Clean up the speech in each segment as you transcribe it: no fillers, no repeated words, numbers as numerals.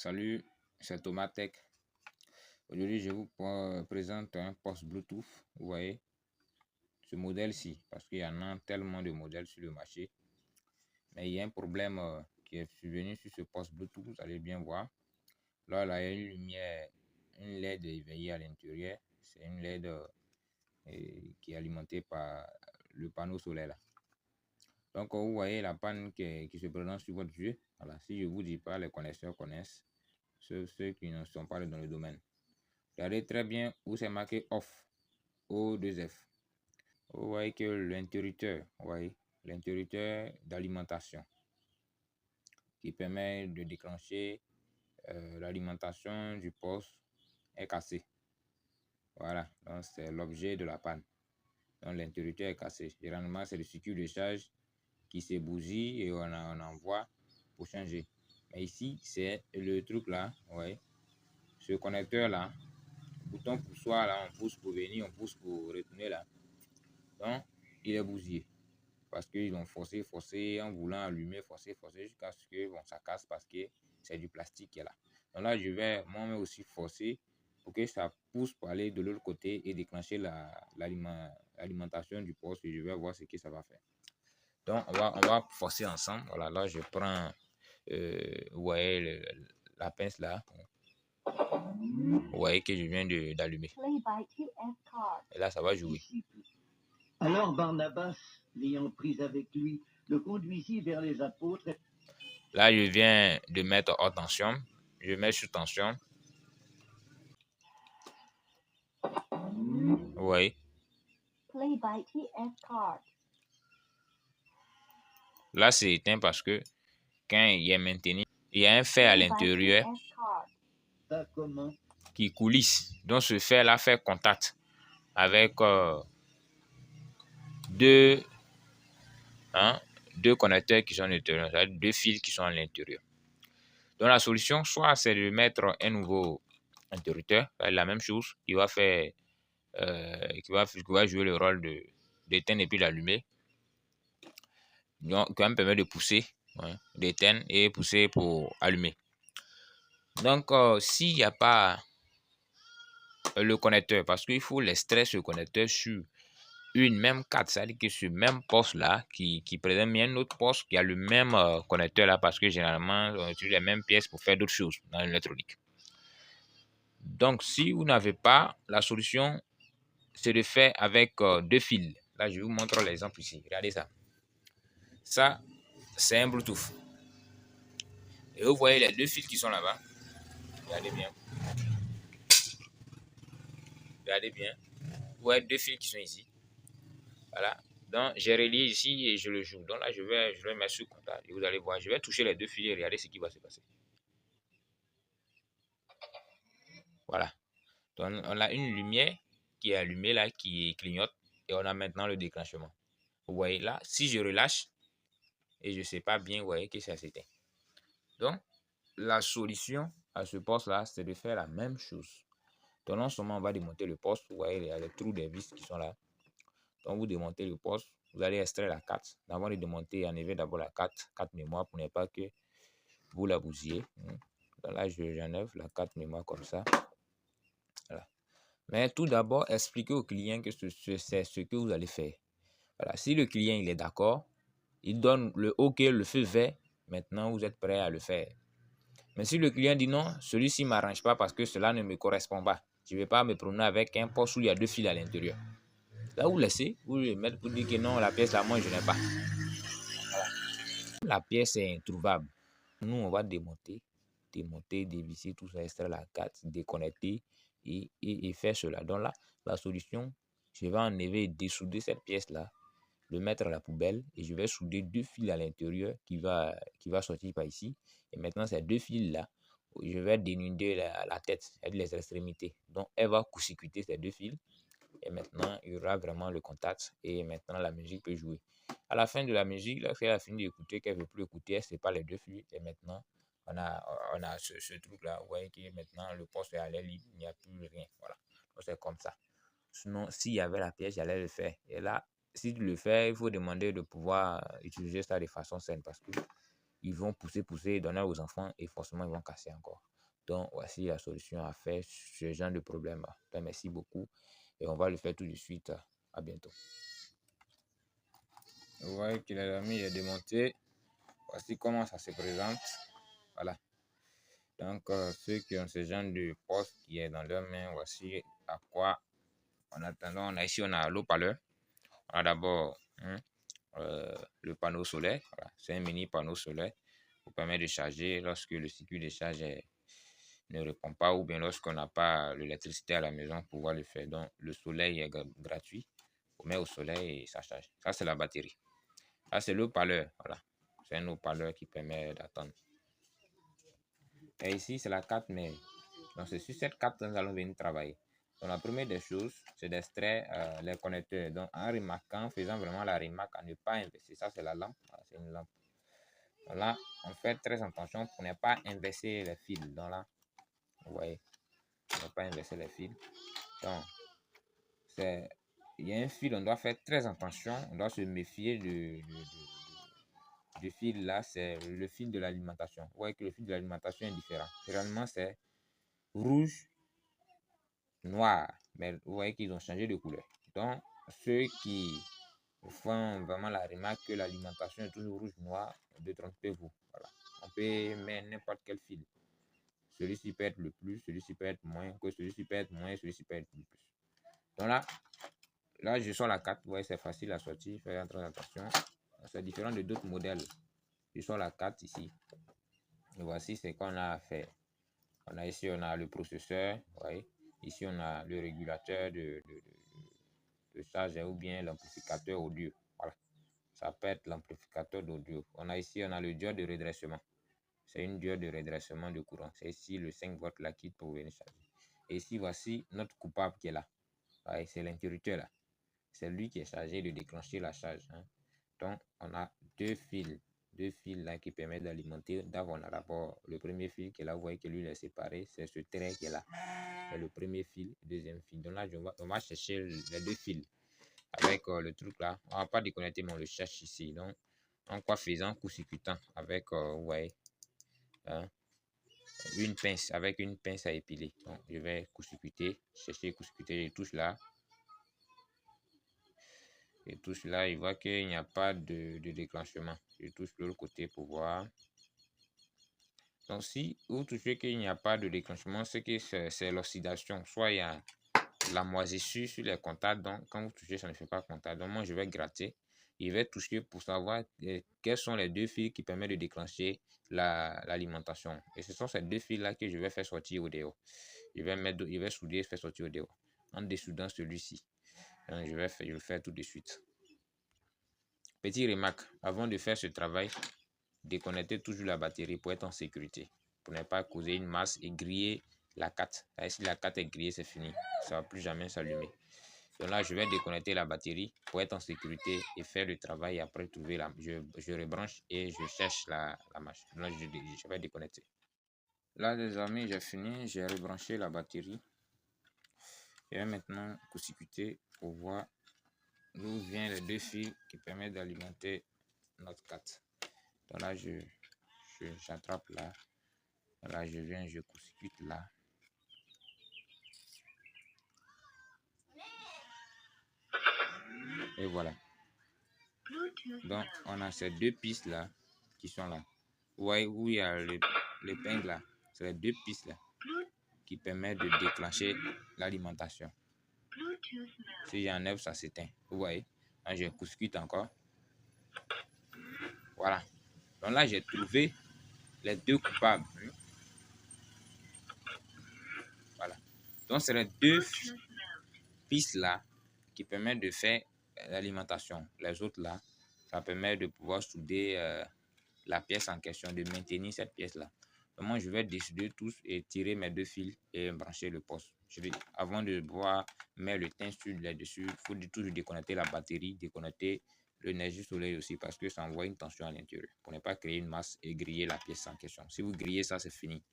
Salut, c'est Thomas Tech. Aujourd'hui, je vous présente un poste Bluetooth. Vous voyez, ce modèle-ci, parce qu'il y en a tellement de modèles sur le marché. Mais il y a un problème qui est survenu sur ce poste Bluetooth. Vous allez bien voir. Là, il y a une lumière, une LED éveillée à l'intérieur. C'est une LED qui est alimentée par le panneau solaire là. Donc, vous voyez la panne qui se présente sur votre jeu. Voilà, si je ne vous dis pas, les connaisseurs connaissent. Ceux qui ne sont pas dans le domaine. Regardez très bien où c'est marqué off, O2F. Vous voyez que l'interrupteur, l'interrupteur d'alimentation qui permet de déclencher l'alimentation du poste est cassé. Voilà, donc c'est l'objet de la panne. Donc l'interrupteur est cassé. Généralement, c'est le circuit de charge qui se bousille et on envoie pour changer. Mais ici, c'est le truc là, ce connecteur là, bouton poussoir là, on pousse pour venir, on pousse pour retourner là. Donc, il est bousillé parce qu'ils ont forcé en voulant allumer, forcé jusqu'à ce que ça casse parce que c'est du plastique qui est là. Donc là, je vais moi-même aussi forcer pour que ça pousse pour aller de l'autre côté et déclencher l'alimentation du poste et je vais voir ce que ça va faire. Donc, on va forcer ensemble. Voilà, là, je prends, vous voyez, la pince là. Vous voyez que je viens d'allumer. Et là, ça va jouer. Alors Barnabas, l'ayant pris avec lui, le conduisit vers les apôtres. Là, je viens de mettre hors tension. Je mets sous tension. Vous voyez. Là, c'est éteint parce que quand il est maintenu, il y a un fer à l'intérieur qui coulisse. Donc, ce fer-là fait contact avec deux connecteurs qui sont à l'intérieur, deux fils qui sont à l'intérieur. Donc, la solution, soit c'est de mettre un nouveau interrupteur, la même chose, qui va faire, qui va jouer le rôle d'éteindre et puis d'allumer. Donc, qui va me permettre de pousser, d'éteindre et pousser pour allumer. Donc, s'il n'y a pas le connecteur, parce qu'il faut l'extraire ce connecteur sur une même carte, c'est-à-dire que ce même poste là qui présente bien un autre poste qui a le même connecteur là, parce que généralement on utilise les mêmes pièces pour faire d'autres choses dans l'électronique. Donc si vous n'avez pas, la solution c'est de faire avec deux fils. Là je vous montre l'exemple ici, regardez ça. Ça c'est un Bluetooth et vous voyez les deux fils qui sont là-bas. Regardez bien, vous voyez deux fils qui sont ici. Voilà. Donc, j'ai relié ici et je le joue. Donc là, je vais mettre sur contact. Et vous allez voir, je vais toucher les deux fils et regarder ce qui va se passer. Voilà. Donc, on a une lumière qui est allumée là, qui clignote. Et on a maintenant le déclenchement. Vous voyez là, si je relâche et je ne sais pas bien, vous voyez que ça s'éteint. Donc, la solution à ce poste-là, c'est de faire la même chose. Donc, non seulement on va démonter le poste, vous voyez, il y a les trous des vis qui sont là. Donc, vous démontez le poste, vous allez extraire la carte. Avant de démonter, enlevez d'abord la carte mémoire pour ne pas que vous la bousillez. Donc là, j'enlève la carte mémoire comme ça. Voilà. Mais tout d'abord, expliquez au client que c'est ce que vous allez faire. Voilà. Si le client il est d'accord, il donne le OK, le feu vert. Maintenant, vous êtes prêt à le faire. Mais si le client dit non, celui-ci ne m'arrange pas parce que cela ne me correspond pas. Je ne vais pas me promener avec un poste où il y a deux fils à l'intérieur. Là, vous laissez, vous le mettez pour dire que non, la pièce là, moi, je n'ai pas. Voilà. La pièce est introuvable. Nous, on va démonter, dévisser tout ça, extraire la carte, déconnecter et faire cela. Donc là, la solution, je vais enlever et dessouder cette pièce-là, le mettre à la poubelle et je vais souder deux fils à l'intérieur qui va sortir par ici. Et maintenant, ces deux fils-là, je vais dénuder la tête, les extrémités. Donc, elle va court-circuiter ces deux fils. Et maintenant, il y aura vraiment le contact et maintenant, la musique peut jouer. À la fin de la musique, lorsqu'elle a fini d'écouter, qu'elle ne veut plus écouter, elle sépare les deux fils et maintenant, on a ce truc-là. Vous voyez que maintenant, le poste est à l'air libre, il n'y a plus rien. Voilà. Donc, c'est comme ça. Sinon, s'il y avait la pièce, j'allais le faire. Et là, si tu le fais, il faut demander de pouvoir utiliser ça de façon saine parce que ils vont pousser, donner aux enfants et forcément ils vont casser encore. Donc voici la solution à faire ce genre de problème. Donc, merci beaucoup et on va le faire tout de suite. À bientôt. Vous voyez que les amis est démonté. Voici comment ça se présente. Voilà. Donc ceux qui ont ce genre de poste qui est dans leur main, voici à quoi en attendant. Ici on a l'eau-parleur. On a d'abord le panneau solaire. Voilà. C'est un mini panneau solaire qui permet de charger lorsque le circuit de charge ne répond pas ou bien lorsqu'on n'a pas l'électricité à la maison pour pouvoir le faire. Donc le soleil est gratuit. On met au soleil et ça charge. Ça c'est la batterie. Là c'est le haut-parleur. Voilà. C'est un haut-parleur qui permet d'attendre. Et ici c'est la carte mère. Donc c'est sur cette carte que nous allons venir travailler. Donc la première des choses, c'est d'extraire les connecteurs. Donc en remarquant, en faisant vraiment la remarque à ne pas inverser. Ça c'est la lampe. Voilà, c'est une lampe. Donc là, on fait très attention pour ne pas inverser les fils. Donc là, vous voyez, on ne pas inverser les fils. Donc, il y a un fil, on doit faire très attention. On doit se méfier du fil là. C'est le fil de l'alimentation. Vous voyez que le fil de l'alimentation est différent. Généralement, c'est rouge, noir. Mais vous voyez qu'ils ont changé de couleur. Donc, ceux qui font vraiment la remarque que l'alimentation est toujours rouge, noir, détrompez-vous. Voilà. On peut mettre n'importe quel fil. Celui-ci peut être le plus, celui-ci peut être moins, que celui-ci peut être moins, celui-ci peut être le plus. Donc là, je sors la carte. Vous voyez, c'est facile à sortir. Faites très attention. C'est différent de d'autres modèles. Je sors la carte ici. Et voici ce qu'on a à faire. Ici, on a le processeur. Vous voyez. Ici, on a le régulateur de charge ou bien l'amplificateur audio. Voilà. Ça peut être l'amplificateur d'audio. On a le diode de redressement. C'est une diode de redressement de courant. C'est ici le 5 volts là qui pour venir charger. Et ici, voici notre coupable qui est là. C'est l'interrupteur là. C'est lui qui est chargé de déclencher la charge. Hein. Donc, on a deux fils là qui permettent d'alimenter. D'abord, on a d'abord le premier fil qui est là. Vous voyez que lui, il est séparé. C'est ce trait qui est là. C'est le premier fil, deuxième fil. Donc là, on va chercher les deux fils avec le truc là. On va pas déconnecter, mais on le cherche ici. Donc, en quoi faisant, court-circuitant avec, vous voyez, hein, une pince, avec une pince à épiler. Donc, je vais court-circuiter, chercher court-circuiter, je touche là. Je touche là, il voit qu'il n'y a pas de déclenchement. Je touche de l'autre côté pour voir. Donc, si vous touchez qu'il n'y a pas de déclenchement, c'est que c'est l'oxydation. Soit il y a la moisissure sur les contacts. Donc, quand vous touchez, ça ne fait pas contact. Donc, moi, je vais gratter. Je vais toucher pour savoir quels sont les deux fils qui permettent de déclencher l'alimentation. Et ce sont ces deux fils-là que je vais faire sortir au dehors. Je vais souder et faire sortir au dehors. En dessoudant celui-ci. Je vais le faire tout de suite. Petite remarque, avant de faire ce travail, déconnectez toujours la batterie pour être en sécurité. Pour ne pas causer une masse et griller la carte. Si la carte est grillée, c'est fini. Ça ne va plus jamais s'allumer. Donc là, je vais déconnecter la batterie pour être en sécurité et faire le travail. Et après, je rebranche et je cherche la machine. Là, je vais déconnecter. Là, les amis, j'ai fini. J'ai rebranché la batterie. Je vais maintenant court-circuiter pour voir d'où viennent les deux fils qui permettent d'alimenter notre carte. Donc là, j'attrape là. Là, je viens, je court-circuite là. Et voilà. Donc, on a ces deux pistes là qui sont là. Vous voyez où il y a l'épingle là. C'est les deux pistes là qui permettent de déclencher l'alimentation. Si j'enlève, ça s'éteint. Vous voyez. Là, je court-circuite encore. Voilà. Donc là, j'ai trouvé les deux coupables. Voilà. Donc, c'est les deux pistes là qui permettent de faire l'alimentation. Les autres là, ça permet de pouvoir souder la pièce en question, de maintenir cette pièce là. Donc moi, je vais décider tous et tirer mes deux fils et brancher le poste. Avant de pouvoir mettre le teint sur là-dessus, il faut toujours déconnecter la batterie, déconnecter l'énergie solaire aussi parce que ça envoie une tension à l'intérieur pour ne pas créer une masse et griller la pièce en question. Si vous grillez ça, c'est fini.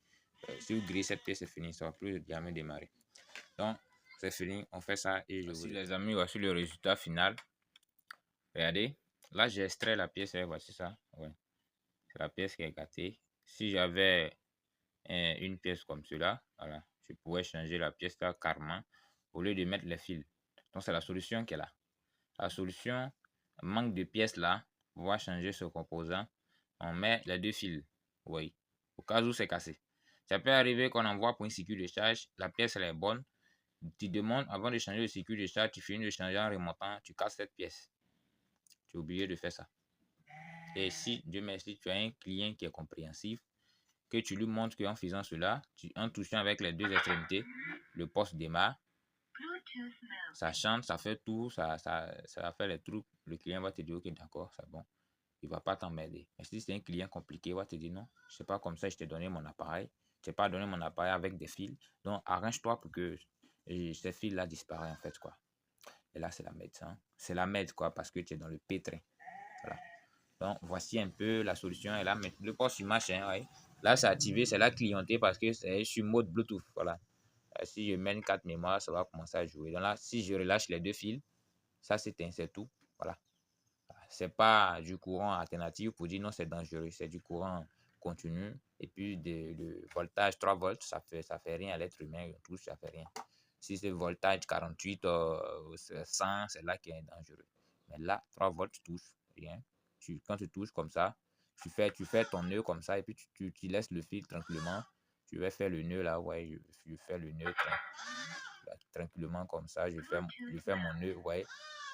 Si vous grillez cette pièce, c'est fini. Ça ne va plus jamais démarrer. Donc, c'est fini. On fait ça et voici les amis, voici le résultat final. Regardez. Là, j'ai extrait la pièce et voici ça. Ouais. C'est la pièce qui est gâtée. Si j'avais une pièce comme cela, voilà, je pourrais changer la pièce là carrément au lieu de mettre les fils. Donc c'est la solution qu'elle a. La solution, manque de pièces là, on va changer ce composant. On met les deux fils, oui, au cas où c'est cassé. Ça peut arriver qu'on envoie pour une circuit de charge, la pièce elle est bonne. Tu demandes avant de changer le circuit de charge, tu finis de changer en remontant, tu casses cette pièce. Tu es obligé de faire ça. Et si, Dieu merci, tu as un client qui est compréhensif, que tu lui montres qu'en faisant cela, en touchant avec les deux extrémités, le poste démarre, ça chante, ça fait tout, ça va faire les trucs. Le client va te dire, ok, d'accord, c'est bon. Il ne va pas t'emmerder. Mais si c'est un client compliqué, il va te dire, non, c'est pas comme ça, je t'ai donné mon appareil. Je t'ai pas donné mon appareil avec des fils. Donc, arrange-toi pour que ces fils-là disparaissent, en fait, quoi. Et là, c'est la merde, hein. C'est la merde, quoi, parce que tu es dans le pétrin. Voilà. Donc, voici un peu la solution. Et là, le poste sur machin, ouais. Là, c'est activé, c'est la clientèle parce que c'est sur mode Bluetooth. Voilà. Si je mets une carte mémoire, ça va commencer à jouer. Donc là, si je relâche les deux fils, ça s'éteint, c'est tout. Voilà. C'est pas du courant alternatif pour dire non, c'est dangereux. C'est du courant continu. Et puis, de voltage 3 volts, ça fait rien à l'être humain. On touche, ça fait rien. Si c'est voltage 48, 100, c'est là qui est dangereux. Mais là, 3 volts, tu touches rien. Quand tu touches comme ça, tu fais ton nœud comme ça et puis tu laisses le fil tranquillement. Tu vas faire le nœud là, ouais, je fais le nœud tranquillement comme ça. Je fais mon nœud, ouais.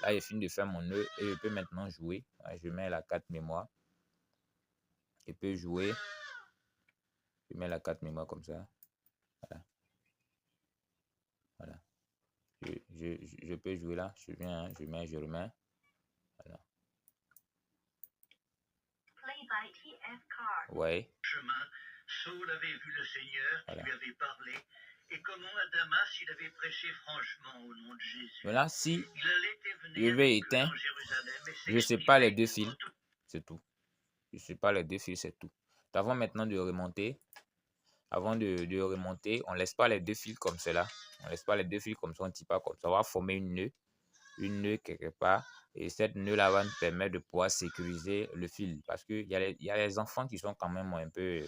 Là, j'ai fini de faire mon nœud et je peux maintenant jouer. Ouais, je mets la carte mémoire. Je peux jouer. Je mets la carte mémoire comme ça. Voilà. Voilà. Je peux jouer là. Je viens, hein, je mets, je remets. Voilà. Ouais. Chemin, Saul avait vu le Seigneur qui lui avait parlé, et comment à Damas il avait prêché franchement au nom de Jésus. Voilà, si Il allait et venait je vais avec eux éteindre, dans Jérusalem et je ne sais pas les deux fils, c'est tout. Je ne sais pas les deux fils, c'est tout. Avant maintenant de remonter, avant de remonter, on ne laisse pas les deux fils comme cela. On ne laisse pas les deux fils comme ça, on ne tire pas comme ça. On va former une nœud quelque part. Et cette nœud-là va nous permettre de pouvoir sécuriser le fil. Parce qu'il y a les enfants qui sont quand même un peu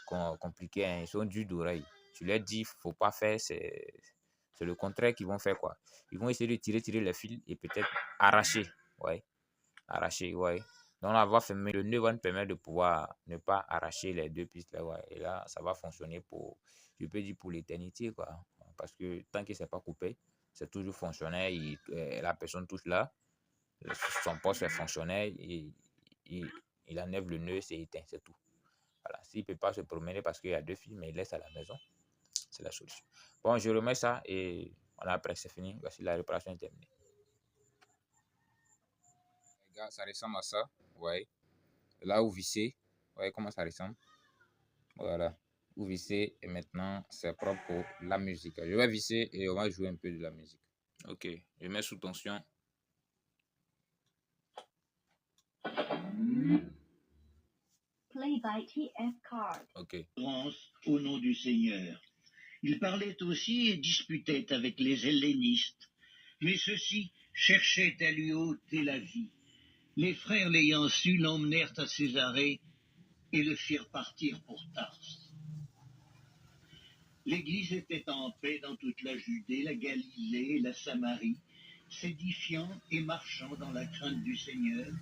compliqués, hein. Ils sont durs d'oreille. Tu leur dis, il ne faut pas faire, c'est le contraire qu'ils vont faire, quoi. Ils vont essayer de tirer les fils et peut-être arracher. Ouais. Arracher, ouais. Donc là, on va fermer. Le nœud va nous permettre de pouvoir ne pas arracher les deux pistes là, ouais. Et là, ça va fonctionner pour, je peux dire pour l'éternité, quoi. Parce que tant que c'est pas coupé, c'est toujours fonctionnel. La personne touche là, son poste est fonctionnel, il enlève le nœud, c'est éteint, c'est tout. Voilà. S'il ne peut pas se promener parce qu'il y a deux filles, mais il laisse à la maison, c'est la solution. Bon, je remets ça et voilà, après c'est fini. Voici la réparation est terminée. Regarde, ça ressemble à ça. Ouais. Là où visser, voyez comment ça ressemble. Voilà. Où visser et maintenant c'est propre pour la musique. Je vais visser et on va jouer un peu de la musique. Ok, je mets sous tension. Play by TF Card. Ok. Au nom du Seigneur. Il parlait aussi et disputait avec les hellénistes, mais ceux-ci cherchaient à lui ôter la vie. Les frères l'ayant su l'emmenèrent à Césarée et le firent partir pour Tarse. L'Église était en paix dans toute la Judée, la Galilée et la Samarie, s'édifiant et marchant dans la crainte du Seigneur,